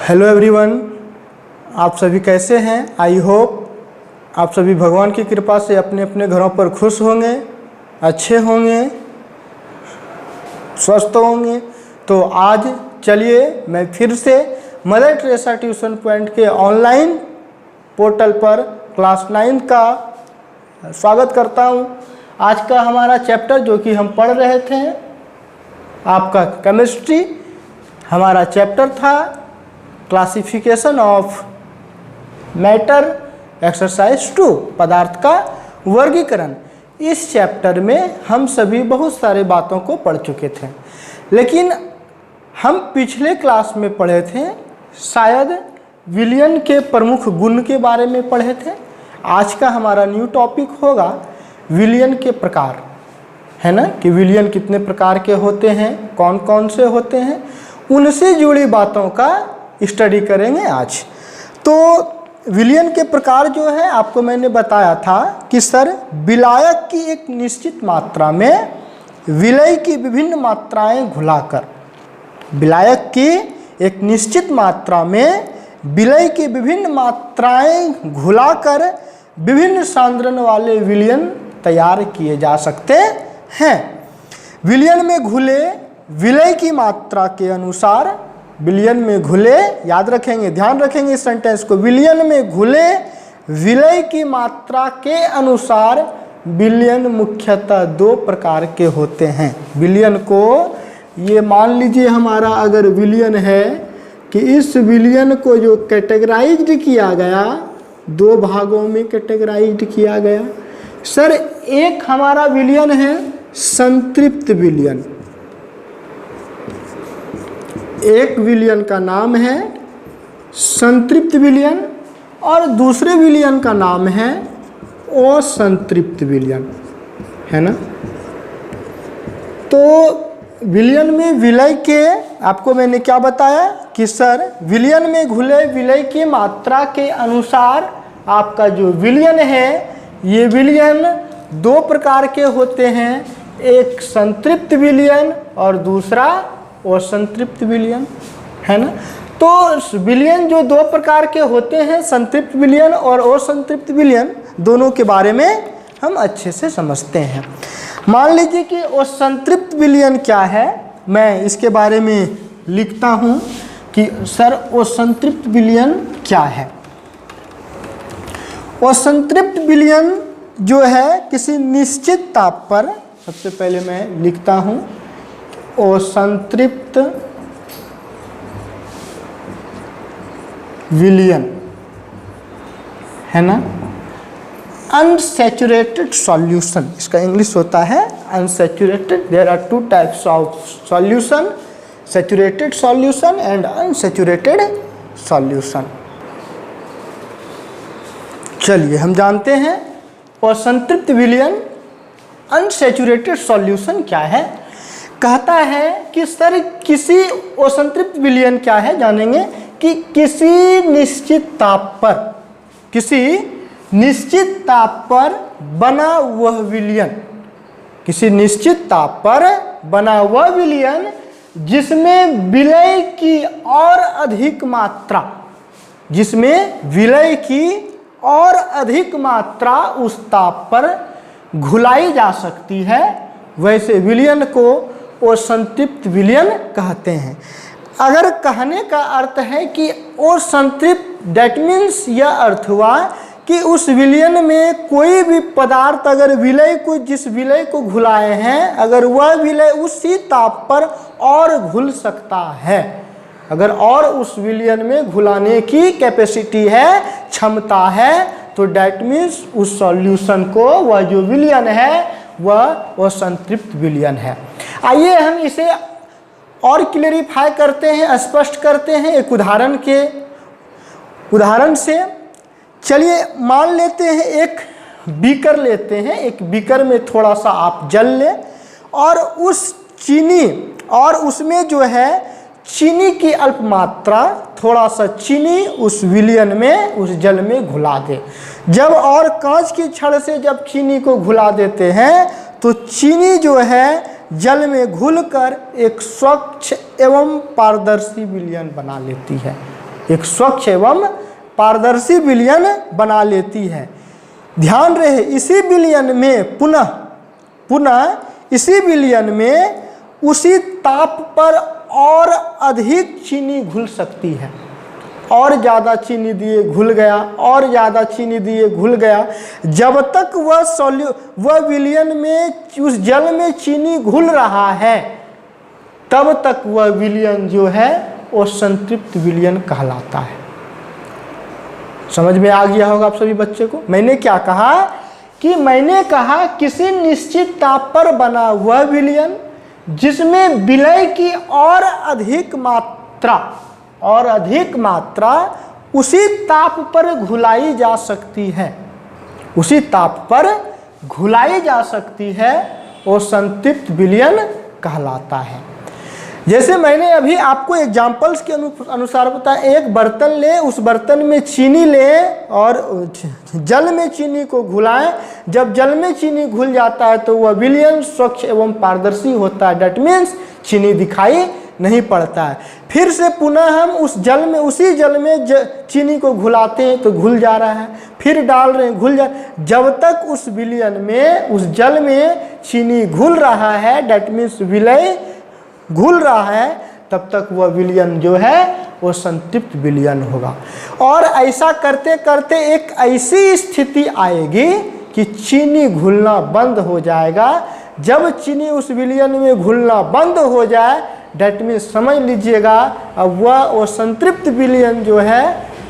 Hello everyone, आप सभी कैसे हैं। आई होप आप सभी भगवान की कृपा से अपने अपने घरों पर खुश होंगे, अच्छे होंगे, स्वस्थ होंगे। तो आज चलिए मैं फिर से मदर टेरेसा ट्यूशन पॉइंट के ऑनलाइन पोर्टल पर क्लास 9 का स्वागत करता हूं। आज का हमारा चैप्टर जो कि हम पढ़ रहे थे आपका केमिस्ट्री, हमारा चैप्टर था क्लासिफिकेशन ऑफ मैटर एक्सरसाइज 2, पदार्थ का वर्गीकरण। इस चैप्टर में हम सभी बहुत सारे बातों को पढ़ चुके थे, लेकिन हम पिछले क्लास में पढ़े थे शायद विलयन के प्रमुख गुण के बारे में पढ़े थे। आज का हमारा न्यू टॉपिक होगा विलयन के प्रकार, है ना, कि विलयन कितने प्रकार के होते हैं, कौन कौन से होते हैं, उनसे जुड़ी बातों का स्टडी करेंगे आज। तो विलयन के प्रकार जो है आपको मैंने बताया था कि सर विलायक की एक निश्चित मात्रा में विलय की विभिन्न मात्राएं घुलाकर, विलायक की एक निश्चित मात्रा में विलय की विभिन्न मात्राएं घुलाकर विभिन्न सांद्रण वाले विलयन तैयार किए जा सकते हैं। विलयन में घुले विलय की मात्रा के अनुसार, विलयन में घुले, याद रखेंगे, ध्यान रखेंगे इस सेंटेंस को, विलयन में घुले विलय की मात्रा के अनुसार विलयन मुख्यतः 2 प्रकार के होते हैं। विलयन को ये मान लीजिए हमारा अगर विलयन है कि इस विलयन को जो कैटेगराइज्ड किया गया, 2 भागों में कैटेगराइज्ड किया गया। सर एक हमारा विलयन है संतृप्त विलयन, एक विलयन का नाम है संतृप्त विलयन और दूसरे विलयन का नाम है असंतृप्त विलयन, है ना। तो विलयन में विलय के आपको मैंने क्या बताया कि सर विलयन में घुले विलय की मात्रा के अनुसार आपका जो विलयन है, ये विलयन 2 प्रकार के होते हैं, एक संतृप्त विलयन और दूसरा असंतृप्त विलयन, है ना। तो विलयन जो 2 प्रकार के होते हैं, संतृप्त विलयन और असंतृप्त विलयन, दोनों के बारे में हम अच्छे से समझते हैं। मान लीजिए कि असंतृप्त विलयन क्या है, मैं इसके बारे में लिखता हूं कि सर असंतृप्त विलयन क्या है। असंतृप्त विलयन जो है किसी निश्चित ताप पर, सबसे पहले मैं लिखता हूं असंतृप्त विलयन, है ना, अनसैचुरेटेड सॉल्यूशन, इसका इंग्लिश होता है unsaturated. There are 2 types of solution, saturated solution and unsaturated solution. चलिए हम जानते हैं असंतृप्त विलयन, अनसैचुरेटेड सॉल्यूशन क्या है। कहता है कि सर किसी असंतृप्त विलयन क्या है, जानेंगे कि किसी निश्चित ताप पर, किसी निश्चित ताप पर बना वह विलयन, किसी निश्चित ताप पर बना वह विलयन जिसमें विलय की और अधिक मात्रा, जिसमें विलय की और अधिक मात्रा उस ताप पर घुलाई जा सकती है, वैसे विलयन को असंतृप्त विलयन कहते हैं। अगर कहने का अर्थ है कि असंतृप्त, दैट मीन्स यह अर्थ हुआ कि उस विलयन में कोई भी पदार्थ अगर विलय को, जिस विलय को घुलाए हैं, अगर वह विलय उसी ताप पर और घुल सकता है, अगर और उस विलयन में घुलाने की कैपेसिटी है, क्षमता है, तो दैट मीन्स उस सॉल्यूशन को, वह जो विलयन है वह असंतृप्त विलयन है। आइए हम इसे और क्लेरिफाई करते हैं, स्पष्ट करते हैं एक उदाहरण से। चलिए मान लेते हैं एक बीकर लेते हैं, एक बीकर में थोड़ा सा आप जल लें और उस चीनी, और उसमें जो है चीनी की अल्प मात्रा, थोड़ा सा चीनी उस विलयन में, उस जल में घुला दे। जब और कांच की छड़ से जब चीनी को घुला देते हैं तो चीनी जो है जल में घुलकर एक स्वच्छ एवं पारदर्शी विलयन बना लेती है। एक स्वच्छ एवं पारदर्शी विलयन बना लेती है। ध्यान रहे इसी विलयन में पुनः इसी विलयन में उसी ताप पर और अधिक चीनी घुल सकती है। और ज़्यादा चीनी दिए घुल गया, और ज़्यादा चीनी दिए घुल गया। जब तक वह विलयन में उस जल में चीनी घुल रहा है तब तक वह विलयन जो है वो संतृप्त विलयन कहलाता है। समझ में आ गया होगा आप सभी बच्चे को। मैंने क्या कहा कि मैंने कहा किसी निश्चित ताप पर बना हुआ विलयन जिसमें विलय की और अधिक मात्रा उसी ताप पर घुलाई जा सकती है, उसी ताप पर घुलाई जा सकती है, वो संतृप्त विलयन कहलाता है। जैसे मैंने अभी आपको एग्जाम्पल्स के अनुसार बताया, एक बर्तन ले, उस बर्तन में चीनी ले और जल में चीनी को घुलाएं। जब जल में चीनी घुल जाता है तो वह विलयन स्वच्छ एवं पारदर्शी होता है। डेट मीन्स चीनी दिखाई नहीं पड़ता है। फिर से पुनः हम उसी जल में चीनी को घुलाते हैं तो घुल जा रहा है, फिर डाल रहे हैं घुल जा। जब तक उस विलयन में उस जल में चीनी घुल रहा है, डेट मीन्स विलय घुल रहा है, तब तक वह विलयन जो है वो संतृप्त विलयन होगा। और ऐसा करते करते एक ऐसी स्थिति आएगी कि चीनी घुलना बंद हो जाएगा। जब चीनी उस विलयन में घुलना बंद हो जाए, डेट मीन्स समझ लीजिएगा अब वो संतृप्त विलयन जो है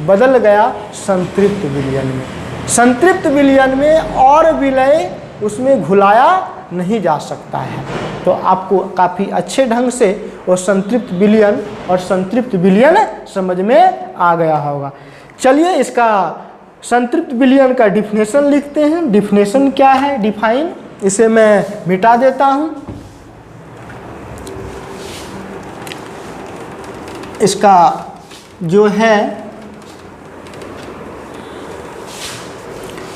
बदल गया संतृप्त विलयन में। संतृप्त विलयन में और विलय उसमें घुलाया नहीं जा सकता है। तो आपको काफ़ी अच्छे ढंग से वो संतृप्त विलयन और संतृप्त विलयन समझ में आ गया होगा। चलिए इसका संतृप्त विलयन का डिफिनेशन लिखते हैं। डिफिनेशन क्या है, डिफाइन, इसे मैं मिटा देता हूँ। इसका जो है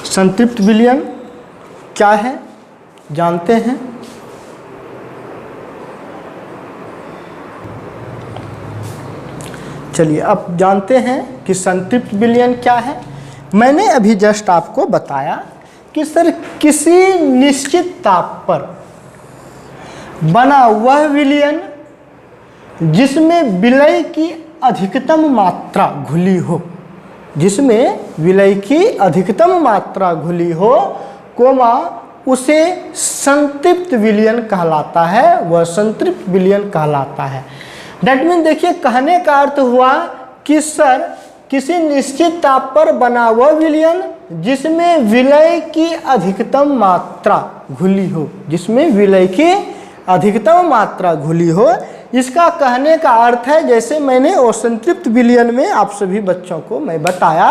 संतृप्त विलयन क्या है जानते हैं। चलिए अब जानते हैं कि संतृप्त विलयन क्या है। मैंने अभी जस्ट आपको बताया कि सर किसी निश्चित ताप पर बना वह विलयन जिसमें विलय की अधिकतम मात्रा घुली हो, जिसमें विलय की अधिकतम मात्रा घुली हो, कोमा उसे संतृप्त विलयन कहलाता है, वह संतृप्त विलयन कहलाता है। डेट मीन देखिए कहने का अर्थ हुआ कि सर किसी निश्चित ताप पर बना हुआ विलयन जिसमें विलय की अधिकतम मात्रा घुली हो, जिसमें विलय की अधिकतम मात्रा घुली हो। इसका कहने का अर्थ है, जैसे मैंने वो संतृप्त विलयन में आप सभी बच्चों को मैं बताया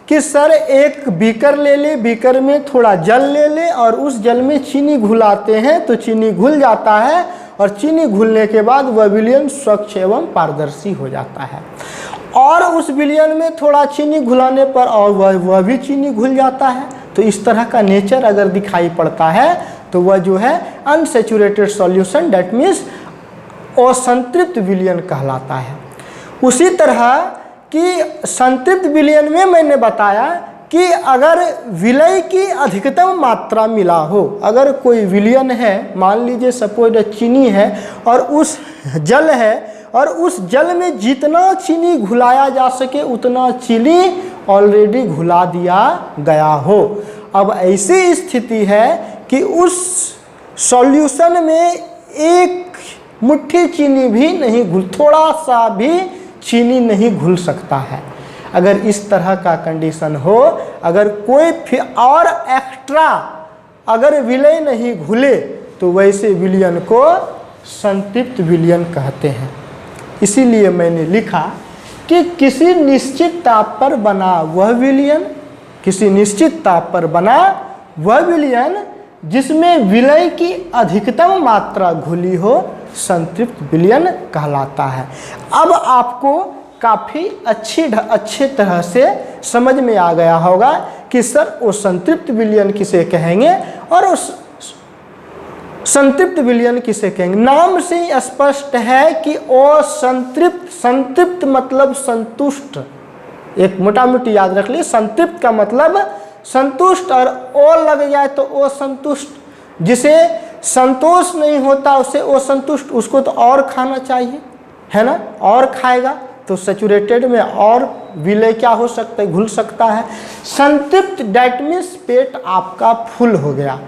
कि सर एक बीकर ले ले, बीकर में थोड़ा जल ले ले और उस जल में चीनी घुलाते हैं तो चीनी घुल जाता है और चीनी घुलने के बाद वह विलयन स्वच्छ एवं पारदर्शी हो जाता है। और उस विलयन में थोड़ा चीनी घुलाने पर और वह भी चीनी घुल जाता है। तो इस तरह का नेचर अगर दिखाई पड़ता है तो वह जो है अनसैचुरेटेड सॉल्यूशन, डेट मीन्स असंतृप्त विलयन कहलाता है। उसी तरह कि संतृप्त विलयन में मैंने बताया कि अगर विलय की अधिकतम मात्रा मिला हो, अगर कोई विलयन है, मान लीजिए सपोज चीनी है और उस जल है और उस जल में जितना चीनी घुलाया जा सके उतना चीनी ऑलरेडी घुला दिया गया हो। अब ऐसी स्थिति है कि उस सॉल्यूशन में एक मुट्ठी चीनी भी नहीं थोड़ा सा भी चीनी नहीं घुल सकता है। अगर इस तरह का कंडीशन हो, अगर कोई और एक्स्ट्रा अगर विलय नहीं घुले तो वैसे विलयन को संतृप्त विलयन कहते हैं। इसीलिए मैंने लिखा कि किसी निश्चित ताप पर बना वह विलयन, किसी निश्चित ताप पर बना वह विलयन जिसमें विलय की अधिकतम मात्रा घुली हो, संतृप्त विलयन कहलाता है। अब आपको काफ़ी अच्छे तरह से समझ में आ गया होगा कि सर वो संतृप्त विलयन किसे कहेंगे और उस संतृप्त विलयन किसे कहेंगे? नाम से ही स्पष्ट है कि असंतृप्त, संतृप्त मतलब संतुष्ट, एक मोटा मोटी याद रख ली, संतृप्त का मतलब संतुष्ट, और ओ लग जाए तो असंतुष्ट, जिसे संतोष नहीं होता उसे असंतुष्ट, उसको तो और खाना चाहिए, है ना, और खाएगा तो सैचुरेटेड में और विलय क्या हो सकता है, घुल सकता है। संतृप्त डेट मीन्स पेट आपका फुल हो गया,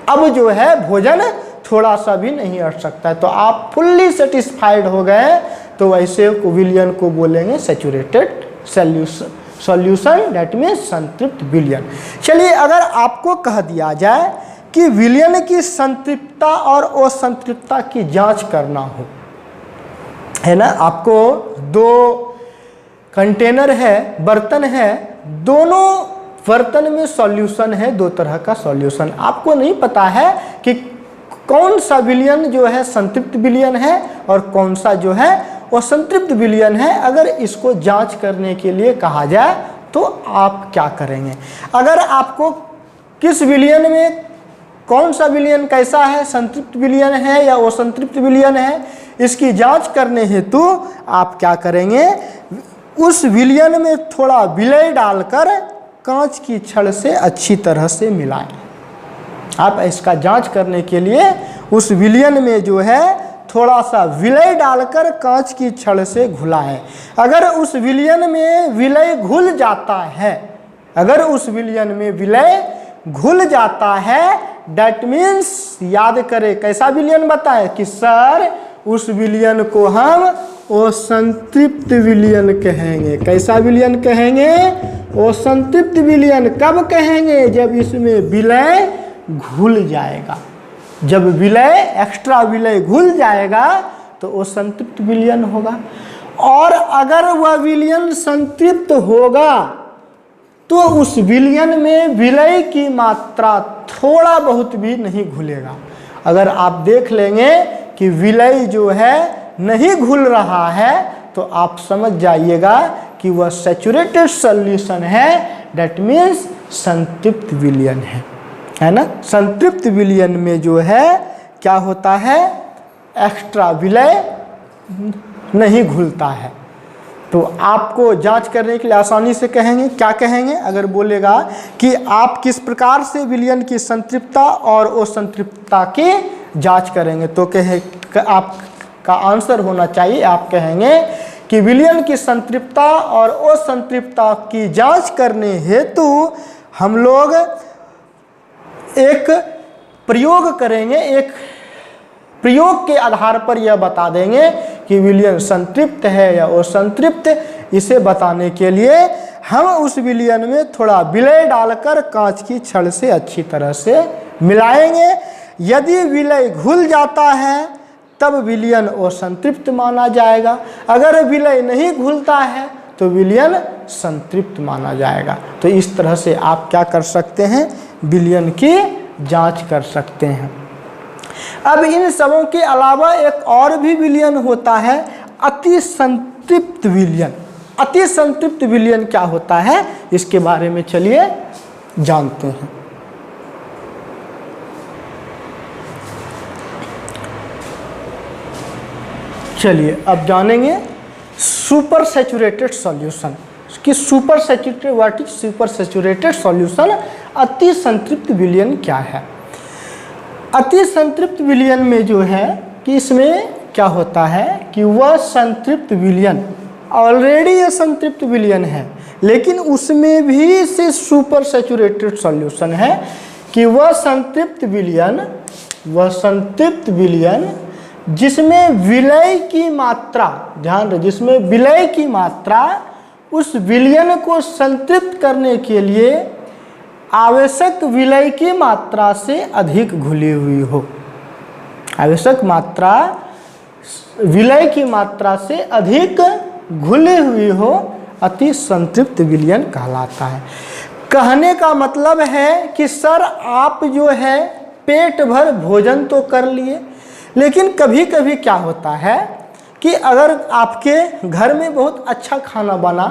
अब जो है भोजन थोड़ा सा भी नहीं अट सकता है, तो आप फुल्ली सेटिस्फाइड हो गए, तो वैसे विलयन को बोलेंगे सैचुरेटेड सॉल्यूशन, डेट मीन्स संतृप्त विलयन। चलिए, अगर आपको कह दिया जाए कि विलयन की संतृप्तता और असंतृप्तता की जांच करना हो, है ना, आपको दो कंटेनर है, बर्तन है, दोनों बर्तन में सॉल्यूशन है, दो तरह का सॉल्यूशन, आपको नहीं पता है कि कौन सा विलयन जो है संतृप्त विलयन है और कौन सा जो है असंतृप्त विलयन है। अगर इसको जांच करने के लिए कहा जाए तो आप क्या करेंगे? अगर आपको किस विलयन में कौन सा विलयन कैसा है, संतृप्त विलयन है या असंतृप्त विलयन है, इसकी जांच करने हेतु आप क्या करेंगे? उस विलयन में थोड़ा विलय डालकर कांच की छड़ से अच्छी तरह से मिलाएं। आप इसका जांच करने के लिए उस विलयन में जो है थोड़ा सा विलय डालकर कांच की छड़ से घुलाएं। अगर उस विलयन में विलय घुल जाता है, अगर उस विलयन में विलय घुल जाता है, डेट मीन्स याद करें कैसा विलयन बताएं कि सर उस विलयन को हम असंतृप्त विलयन कहेंगे। कैसा विलयन कहेंगे? असंतृप्त विलयन। कब कहेंगे? जब इसमें विलय घुल जाएगा, जब विलय एक्स्ट्रा विलय घुल जाएगा तो वो संतृप्त विलयन होगा। और अगर वह विलयन संतृप्त होगा तो उस विलयन में विलय की मात्रा थोड़ा बहुत भी नहीं घुलेगा। अगर आप देख लेंगे कि विलय जो है नहीं घुल रहा है तो आप समझ जाइएगा कि वह सैचुरेटेड सॉल्यूशन है, दैट मीन्स संतृप्त विलयन है ना। संतृप्त विलयन में जो है क्या होता है, एक्स्ट्रा विलय नहीं घुलता है। तो आपको जांच करने के लिए आसानी से कहेंगे, क्या कहेंगे? अगर बोलेगा कि आप किस प्रकार से विलयन की संतृप्तता और असंतृप्तता की जांच करेंगे, तो कहे आपका आंसर होना चाहिए, आप कहेंगे कि विलयन की संतृप्तता और असंतृप्तता की जांच करने हेतु हम लोग एक प्रयोग करेंगे, एक प्रयोग के आधार पर यह बता देंगे कि विलयन संतृप्त है या असंतृप्त। इसे बताने के लिए हम उस विलयन में थोड़ा विलय डालकर कांच की छड़ से अच्छी तरह से मिलाएंगे। यदि विलय घुल जाता है तब विलयन असंतृप्त माना जाएगा, अगर विलय नहीं घुलता है तो विलयन संतृप्त माना जाएगा। तो इस तरह से आप क्या कर सकते हैं, विलयन की जांच कर सकते हैं। अब इन सबों के अलावा एक और भी विलयन होता है, अति संतृप्त विलयन। अति संतृप्त विलयन क्या होता है, इसके बारे में चलिए जानते हैं। चलिए अब जानेंगे सुपर सैचुरेटेड सॉल्यूशन कि super saturated, what is super saturated solution, अति संतृप्त विलयन क्या है। अति संतृप्त विलयन में जो है कि इसमें क्या होता है कि वह संतृप्त विलयन ऑलरेडी यह संतृप्त विलयन है, लेकिन उसमें भी से सुपर सैचुरेटेड सॉल्यूशन है कि वह संतृप्त विलयन जिसमें विलय की मात्रा, ध्यान रहे, जिसमें विलय की मात्रा उस विलयन को संतृप्त करने के लिए आवश्यक विलय की मात्रा से अधिक घुली हुई हो। आवश्यक मात्रा विलय की मात्रा से अधिक घुली हुई हो, अति संतृप्त विलयन कहलाता है। कहने का मतलब है कि सर आप जो है पेट भर भोजन तो कर लिए, लेकिन कभी कभी क्या होता है कि अगर आपके घर में बहुत अच्छा खाना बना,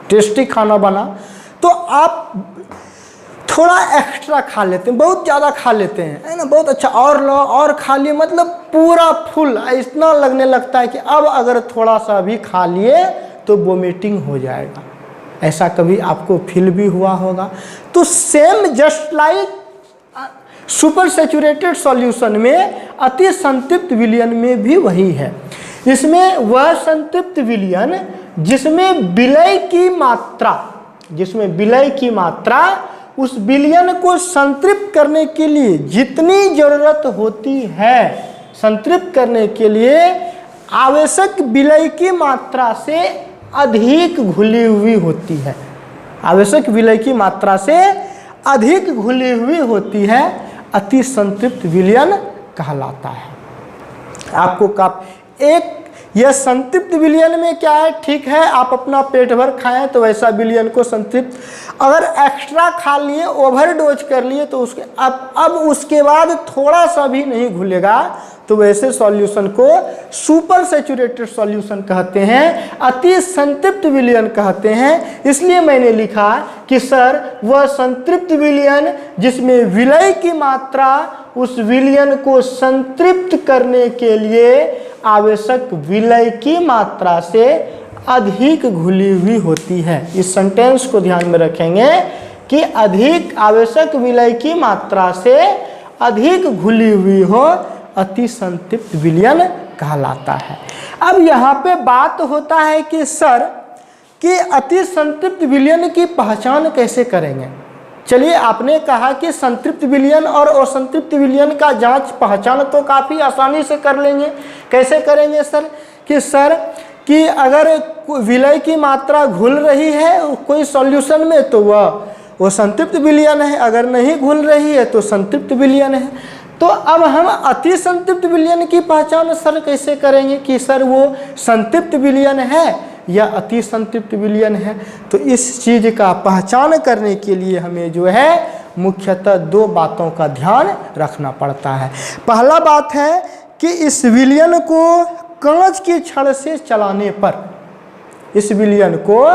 टेस्टी खाना बना, तो आप थोड़ा एक्स्ट्रा खा लेते हैं, बहुत ज़्यादा खा लेते हैं, है ना, बहुत अच्छा, और लो और खा लिए, मतलब पूरा फुल, इतना लगने लगता है कि अब अगर थोड़ा सा भी खा लिए तो वोमिटिंग हो जाएगा। ऐसा कभी आपको फील भी हुआ होगा। तो same just like super saturated solution में अति संतृप्त विलयन में भी वही है। इसमें वह संतृप्त विलयन जिसमें विलय की मात्रा उस विलयन को संतृप्त करने के लिए जितनी जरूरत होती है, संतृप्त करने के लिए आवश्यक विलय की मात्रा से अधिक घुली हुई होती है, आवश्यक विलय की मात्रा से अधिक घुली हुई होती है, अति संतृप्त विलयन कहलाता है। आपको एक यह संतृप्त विलयन में क्या है, ठीक है आप अपना पेट भर खाएं तो वैसा विलयन को संतृप्त, अगर एक्स्ट्रा खा लिए, ओवरडोज कर लिए तो उसके अब उसके बाद थोड़ा सा भी नहीं घुलेगा, तो वैसे सॉल्यूशन को सुपर सैचुरेटेड सॉल्यूशन कहते हैं, अति संतृप्त विलयन कहते हैं। इसलिए मैंने लिखा कि सर वह संतृप्त विलयन जिसमें विलय की मात्रा उस विलयन को संतृप्त करने के लिए आवश्यक विलय की मात्रा से अधिक घुली हुई होती है। इस सेंटेंस को ध्यान में रखेंगे कि अधिक आवश्यक विलय की मात्रा से अधिक घुली हुई हो, अति संतृप्त विलयन कहलाता है। अब यहाँ पे बात होता है कि सर कि अति संतृप्त विलयन की पहचान कैसे करेंगे। चलिए, आपने कहा कि संतृप्त विलयन और असंतृप्त विलयन का जांच पहचान तो काफ़ी आसानी से कर लेंगे। कैसे करेंगे सर? कि अगर विलय की मात्रा घुल रही है कोई सॉल्यूशन में तो वो संतृप्त विलयन है, अगर नहीं घुल रही है तो संतृप्त विलयन है। तो अब हम अति संतृप्त विलयन की पहचान सर कैसे करेंगे कि सर वो संतृप्त विलयन है या अति संतृप्त विलयन है? तो इस चीज़ का पहचान करने के लिए हमें जो है मुख्यतः दो बातों का ध्यान रखना पड़ता है। पहला बात है कि इस विलयन को कांच की छड़ से चलाने पर, इस विलयन को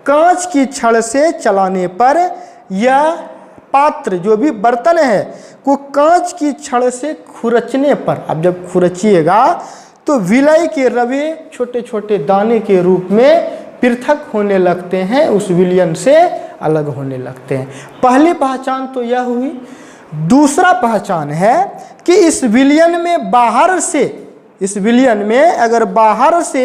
कांच की छड़ से चलाने पर या पात्र जो भी बर्तन है को कांच की छड़ से खुरचने पर, अब जब खुरचिएगा तो विलय के रवे छोटे छोटे दाने के रूप में पृथक होने लगते हैं, उस विलयन से अलग होने लगते हैं। पहली पहचान तो यह हुई। दूसरा पहचान है कि इस विलयन में बाहर से, इस विलयन में अगर बाहर से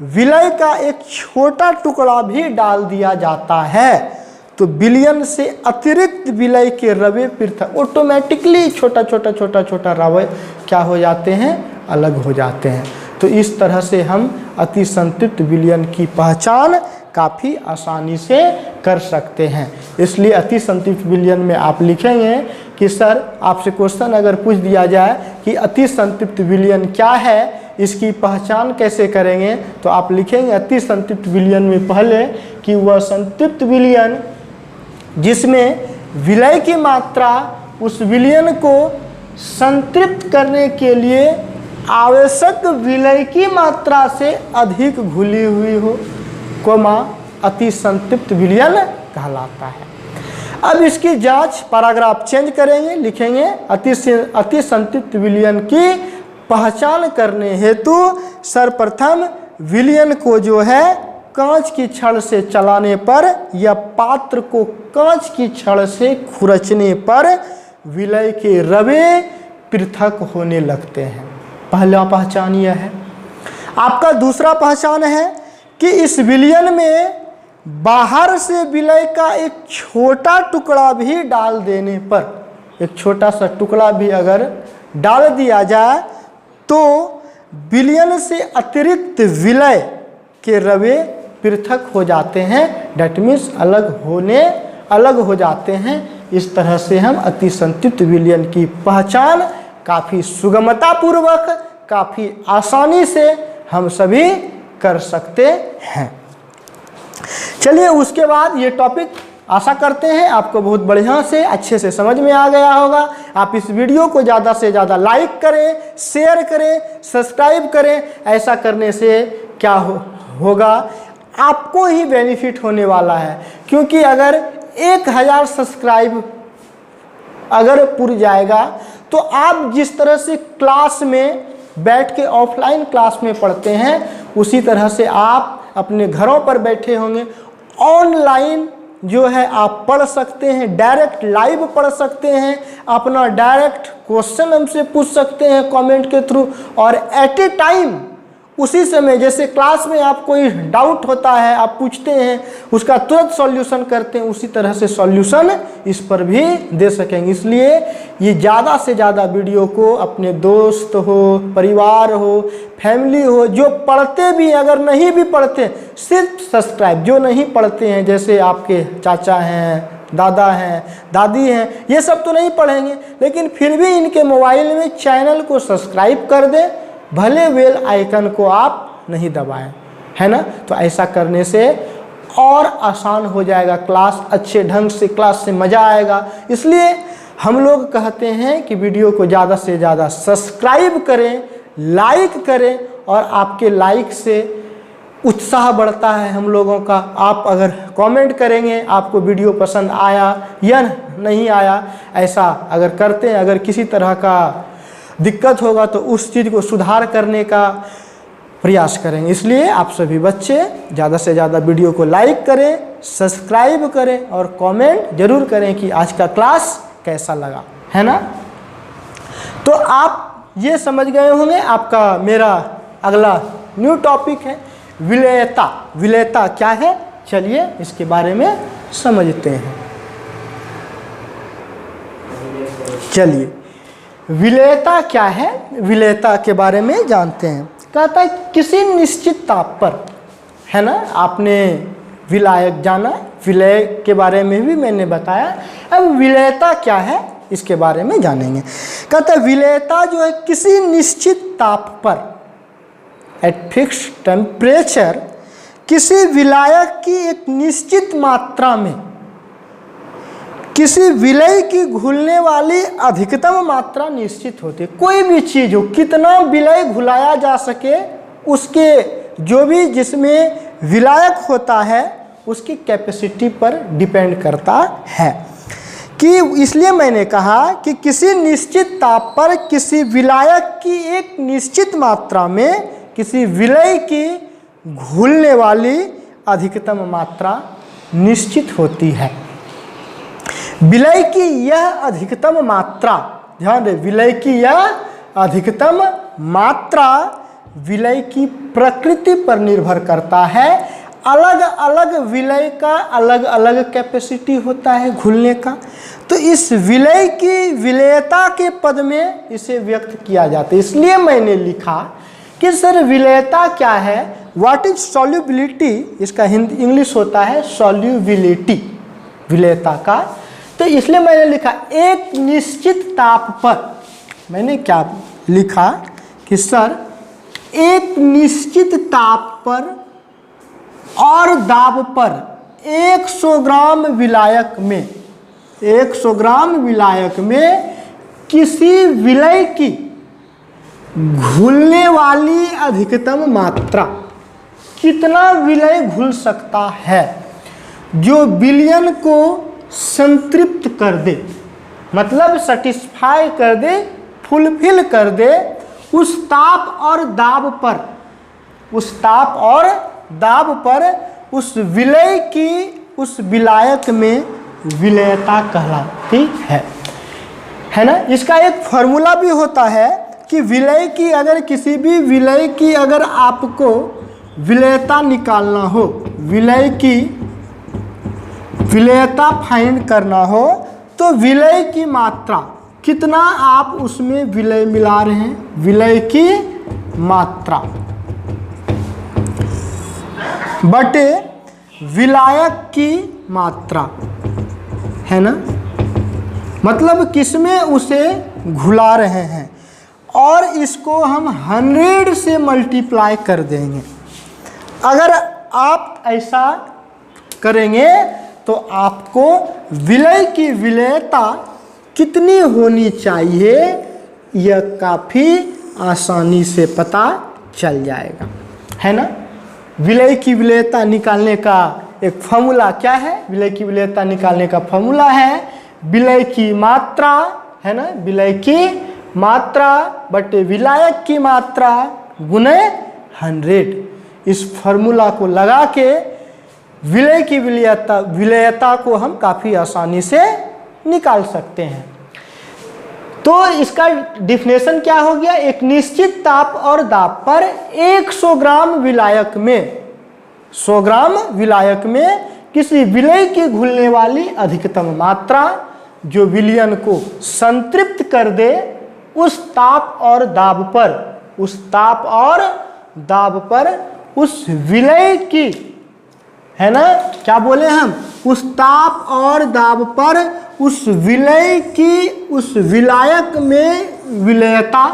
विलय का एक छोटा टुकड़ा भी डाल दिया जाता है तो विलयन से अतिरिक्त विलय के रवे पृथक, ऑटोमेटिकली छोटा छोटा रवे क्या हो जाते हैं, अलग हो जाते हैं। तो इस तरह से हम अति संतृप्त विलयन की पहचान काफ़ी आसानी से कर सकते हैं। इसलिए अति संतृप्त विलयन में आप लिखेंगे कि सर आपसे क्वेश्चन अगर पूछ दिया जाए कि अति संतृप्त विलयन क्या है, इसकी पहचान कैसे करेंगे, तो आप लिखेंगे अति संतृप्त विलयन में पहले कि वह संतृप्त विलयन जिसमें विलय की मात्रा उस विलयन को संतृप्त करने के लिए आवश्यक विलय की मात्रा से अधिक घुली हुई हो, अति संतृप्त विलयन कहलाता है। अब इसकी जांच पैराग्राफ चेंज करेंगे, लिखेंगे अति संतृप्त विलयन की पहचान करने हेतु सर्वप्रथम विलयन को जो है कांच की छड़ से चलाने पर या पात्र को कांच की छड़ से खुरचने पर विलय के रवे पृथक होने लगते हैं। पहला पहचान यह है। आपका दूसरा पहचान है कि इस विलयन में बाहर से विलय का एक छोटा टुकड़ा भी डाल देने पर, एक छोटा सा टुकड़ा भी अगर डाल दिया जाए तो विलयन से अतिरिक्त विलय के रवे पृथक हो जाते हैं, डेट मीन्स अलग हो जाते हैं। इस तरह से हम अति संतृप्त विलयन की पहचान काफ़ी सुगमता पूर्वक, काफ़ी आसानी से हम सभी कर सकते हैं। चलिए, उसके बाद ये टॉपिक आशा करते हैं आपको बहुत बढ़िया से अच्छे से समझ में आ गया होगा। आप इस वीडियो को ज़्यादा से ज़्यादा लाइक करें, शेयर करें, सब्सक्राइब करें। ऐसा करने से क्या होगा, आपको ही बेनिफिट होने वाला है, क्योंकि अगर 1000 सब्सक्राइब अगर पुर जाएगा तो आप जिस तरह से क्लास में बैठ के ऑफलाइन क्लास में पढ़ते हैं उसी तरह से आप अपने घरों पर बैठे होंगे, ऑनलाइन जो है आप पढ़ सकते हैं, डायरेक्ट लाइव पढ़ सकते हैं, अपना डायरेक्ट क्वेश्चन हमसे पूछ सकते हैं कमेंट के थ्रू, और एट ए टाइम उसी समय जैसे क्लास में आप कोई डाउट होता है आप पूछते हैं उसका तुरंत सॉल्यूशन करते हैं, उसी तरह से सॉल्यूशन इस पर भी दे सकेंगे। इसलिए ये ज़्यादा से ज़्यादा वीडियो को अपने दोस्त हो, परिवार हो, फैमिली हो, जो पढ़ते भी अगर नहीं भी पढ़ते सिर्फ सब्सक्राइब, जो नहीं पढ़ते हैं जैसे आपके चाचा हैं, दादा हैं, दादी हैं, ये सब तो नहीं पढ़ेंगे लेकिन फिर भी इनके मोबाइल में चैनल को सब्सक्राइब कर दें, भले बेल आइकन को आप नहीं दबाएं, है ना। तो ऐसा करने से और आसान हो जाएगा क्लास, अच्छे ढंग से क्लास से मज़ा आएगा। इसलिए हम लोग कहते हैं कि वीडियो को ज़्यादा से ज़्यादा सब्सक्राइब करें, लाइक करें, और आपके लाइक से उत्साह बढ़ता है हम लोगों का। आप अगर कमेंट करेंगे आपको वीडियो पसंद आया या नहीं आया, ऐसा अगर करते हैं, अगर किसी तरह का दिक्कत होगा तो उस चीज़ को सुधार करने का प्रयास करेंगे। इसलिए आप सभी बच्चे ज़्यादा से ज़्यादा वीडियो को लाइक करें, सब्सक्राइब करें और कमेंट जरूर करें कि आज का क्लास कैसा लगा, है ना। तो आप ये समझ गए होंगे, आपका मेरा अगला न्यू टॉपिक है विलेयता। विलेयता क्या है, चलिए इसके बारे में समझते हैं। चलिए विलेयता क्या है, विलेयता के बारे में जानते हैं। कहता है किसी निश्चित ताप पर, है ना, आपने विलायक जाना, विलय के बारे में भी मैंने बताया। अब विलेयता क्या है इसके बारे में जानेंगे। कहता है विलेयता जो है किसी निश्चित ताप पर, एट फिक्स्ड टेम्परेचर, किसी विलायक की एक निश्चित मात्रा में किसी विलय की घुलने वाली अधिकतम मात्रा निश्चित होती है। कोई भी चीज़ हो, कितना विलय घुलाया जा सके, उसके जो भी जिसमें विलायक होता है उसकी कैपेसिटी पर डिपेंड करता है। कि इसलिए मैंने कहा कि किसी निश्चित ताप पर किसी विलायक की एक निश्चित मात्रा में किसी विलय की घुलने वाली अधिकतम मात्रा निश्चित होती है। विलय की यह अधिकतम मात्रा, ध्यान दें, विलय की यह अधिकतम मात्रा विलय की प्रकृति पर निर्भर करता है। अलग अलग विलय का अलग अलग कैपेसिटी होता है घुलने का, तो इस विलय की विलेयता के पद में इसे व्यक्त किया जाता है। इसलिए मैंने लिखा कि सर विलेयता क्या है, व्हाट इज सॉल्युबिलिटी, इसका हिंदी इंग्लिश होता है सॉल्युबिलिटी विलेयता का। तो इसलिए मैंने लिखा एक निश्चित ताप पर, मैंने क्या लिखा कि सर एक निश्चित ताप पर और दाब पर 100 ग्राम विलायक में 100 ग्राम विलायक में किसी विलय की घुलने वाली अधिकतम मात्रा, कितना विलय घुल सकता है जो विलयन को संतृप्त कर दे, मतलब सेटिस्फाई कर दे, फुलफिल कर दे, उस ताप और दाब पर, उस ताप और दाब पर उस विलय की उस विलायक में विलेयता कहलाती है ना। इसका एक फॉर्मूला भी होता है कि विलय की, अगर किसी भी विलय की अगर आपको विलेयता निकालना हो, विलय की विलेयता फाइंड करना हो, तो विलय की मात्रा, कितना आप उसमें विलय मिला रहे हैं, विलय की मात्रा बटे विलायक की मात्रा, है ना, मतलब किसमें उसे घुला रहे हैं, और इसको हम 100 से मल्टीप्लाई कर देंगे। अगर आप ऐसा करेंगे तो आपको विलय की विलेयता कितनी होनी चाहिए यह काफ़ी आसानी से पता चल जाएगा, है ना। विलय की विलेयता निकालने का एक फॉर्मूला क्या है, विलय की विलयता निकालने का फॉर्मूला है विलय की मात्रा, है ना, विलय की मात्रा बटे विलायक की मात्रा गुने 100। इस फॉर्मूला को लगा के विलय की विलयता को हम काफ़ी आसानी से निकाल सकते हैं। तो इसका डिफिनेशन क्या हो गया, एक निश्चित ताप और दाब पर 100 ग्राम विलायक में 100 ग्राम विलायक में किसी विलय की घुलने वाली अधिकतम मात्रा जो विलयन को संतृप्त कर दे, उस ताप और दाब पर उस विलय की, है ना, क्या बोले हम, उस ताप और दाब पर उस विलय की उस विलायक में विलयता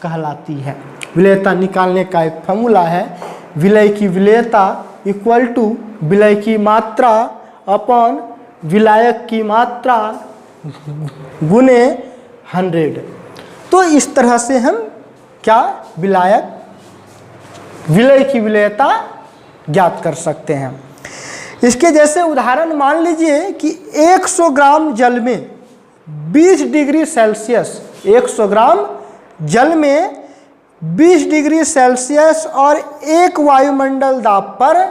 कहलाती है। विलयता निकालने का एक फॉर्मूला है विलय की विलयता इक्वल टू विलय की मात्रा अपॉन विलायक की मात्रा गुने 100। तो इस तरह से हम क्या विलय की विलयता ज्ञात कर सकते हैं। इसके जैसे उदाहरण मान लीजिए कि 100 ग्राम जल में 20 डिग्री सेल्सियस, 100 ग्राम जल में 20 डिग्री सेल्सियस और 1 वायुमंडल दाब पर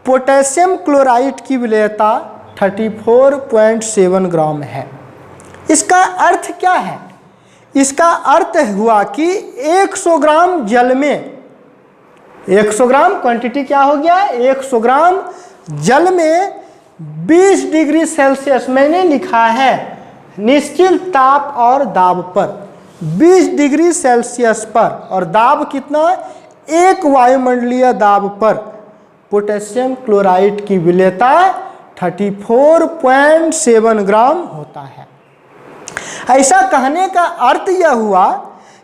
पोटेशियम क्लोराइड की विलयता 34.7 ग्राम है। इसका अर्थ क्या है, इसका अर्थ हुआ कि 100 ग्राम जल में, 100 ग्राम क्वांटिटी क्या हो गया, 100 ग्राम जल में 20 डिग्री सेल्सियस मैंने लिखा है निश्चित ताप और दाब पर, 20 डिग्री सेल्सियस पर, और दाब कितना, 1 वायुमंडलीय दाब पर पोटेशियम क्लोराइड की विलयता 34.7 ग्राम होता है। ऐसा कहने का अर्थ यह हुआ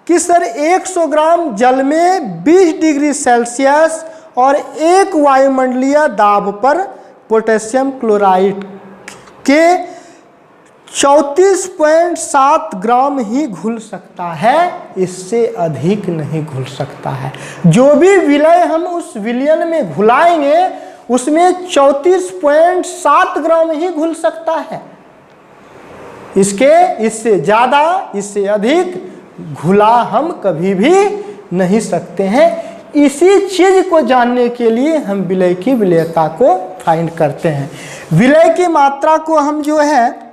कि सर 100 ग्राम जल में 20 डिग्री सेल्सियस और 1 वायुमंडलीय दाब पर पोटेशियम क्लोराइड के 34.7 ग्राम ही घुल सकता है, इससे अधिक नहीं घुल सकता है। जो भी विलय हम उस विलयन में घुलाएंगे उसमें 34.7 ग्राम ही घुल सकता है। इससे ज़्यादा, इससे अधिक घुला हम कभी भी नहीं सकते हैं। इसी चीज को जानने के लिए हम विलय की विलयता को फाइंड करते हैं। विलय की मात्रा को हम जो है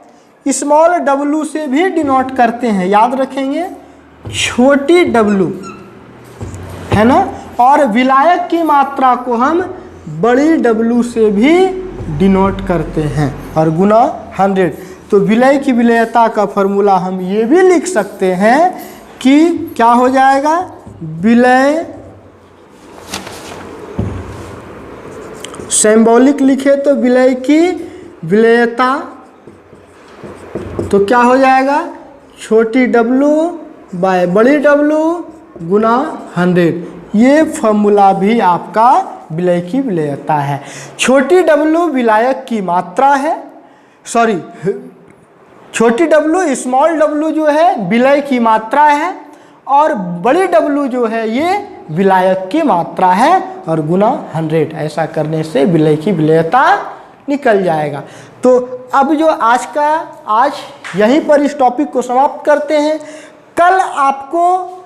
स्मॉल w से भी डिनोट करते हैं, याद रखेंगे, छोटी w, है ना, और विलायक की मात्रा को हम बड़ी w से भी डिनोट करते हैं और गुना 100। तो विलय की विलयता का फॉर्मूला हम ये भी लिख सकते हैं कि क्या हो जाएगा, विलय सिंबॉलिक लिखे तो विलय की विलयता तो क्या हो जाएगा, छोटी w बाय बड़ी w गुना 100। ये फॉर्मूला भी आपका विलय की विलयता है। छोटी w विलायक की मात्रा है, सॉरी छोटी w स्मॉल w जो है विलय की मात्रा है, और बड़ी w जो है ये विलायक की मात्रा है और गुना 100। ऐसा करने से विलय की विलयता निकल जाएगा। तो अब जो आज यहीं पर इस टॉपिक को समाप्त करते हैं। कल आपको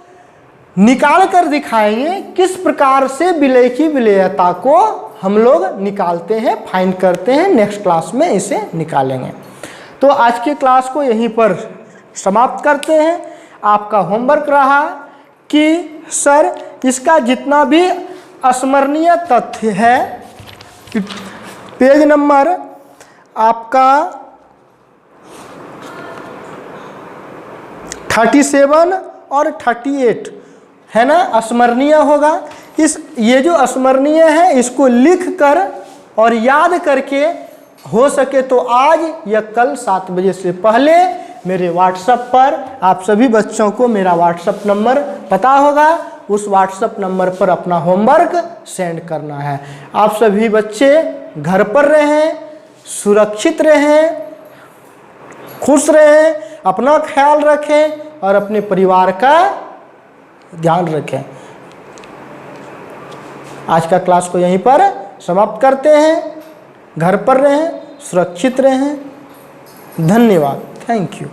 निकाल कर दिखाएंगे किस प्रकार से विलय की विलयता को हम लोग निकालते हैं, फाइंड करते हैं। नेक्स्ट क्लास में इसे निकालेंगे। तो आज की क्लास को यहीं पर समाप्त करते हैं। आपका होमवर्क रहा कि सर इसका जितना भी स्मरणीय तथ्य है, पेज नंबर आपका 37 और 38 है ना, स्मरणीय होगा। ये जो स्मरणीय है इसको लिख कर और याद करके हो सके तो आज या कल 7 बजे से पहले मेरे व्हाट्सएप पर, आप सभी बच्चों को मेरा व्हाट्सएप नंबर पता होगा, उस व्हाट्सएप नंबर पर अपना होमवर्क सेंड करना है। आप सभी बच्चे घर पर रहें, सुरक्षित रहें, खुश रहें, अपना ख्याल रखें और अपने परिवार का ध्यान रखें। आज का क्लास को यहीं पर समाप्त करते हैं। घर पर रहें, सुरक्षित रहें। धन्यवाद। Thank you.